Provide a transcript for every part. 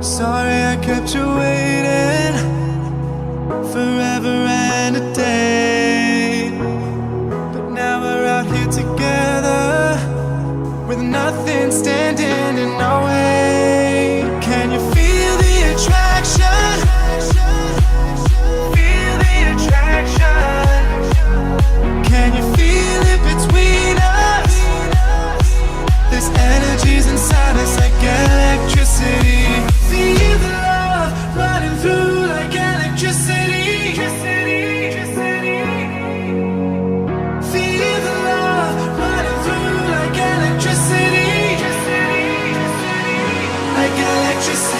Sorry I kept you waiting forever and a day, but now we're out here together with nothing standing in our way. Can you feel the attraction? Feel the attraction. Can you feel it between us? This energy's inside us like electricity. Feel the love running through like electricity. Feel the love running through like electricity. Like electricity.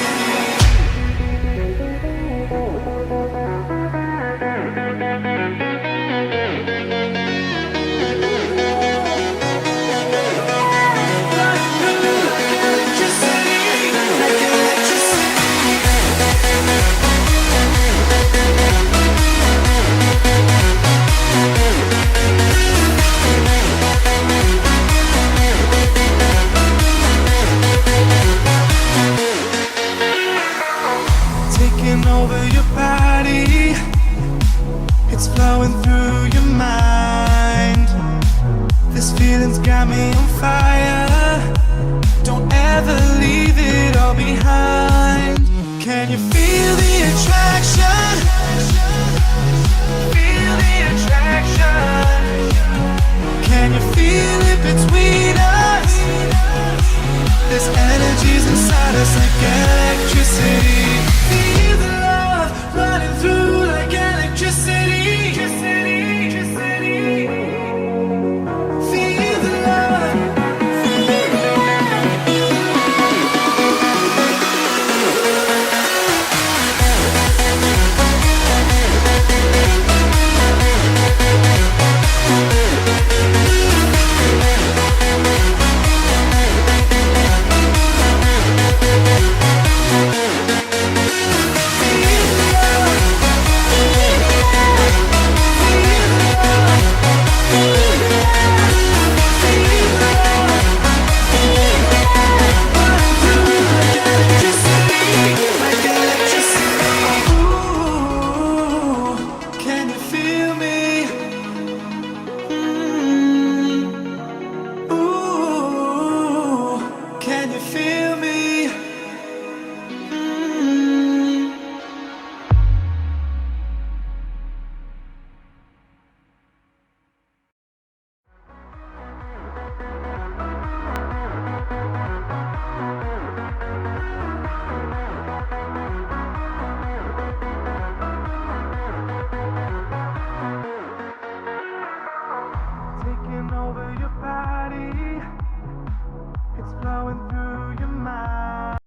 Taking over your body, it's flowing through your mind. This feeling's got me on fire. Don't ever leave it all behind. Can you feel the attraction? Feel the attraction. Can you feel it between us? This energy's inside us like electricity. Feel the love running through like electricity. Feel the love. Can you feel me?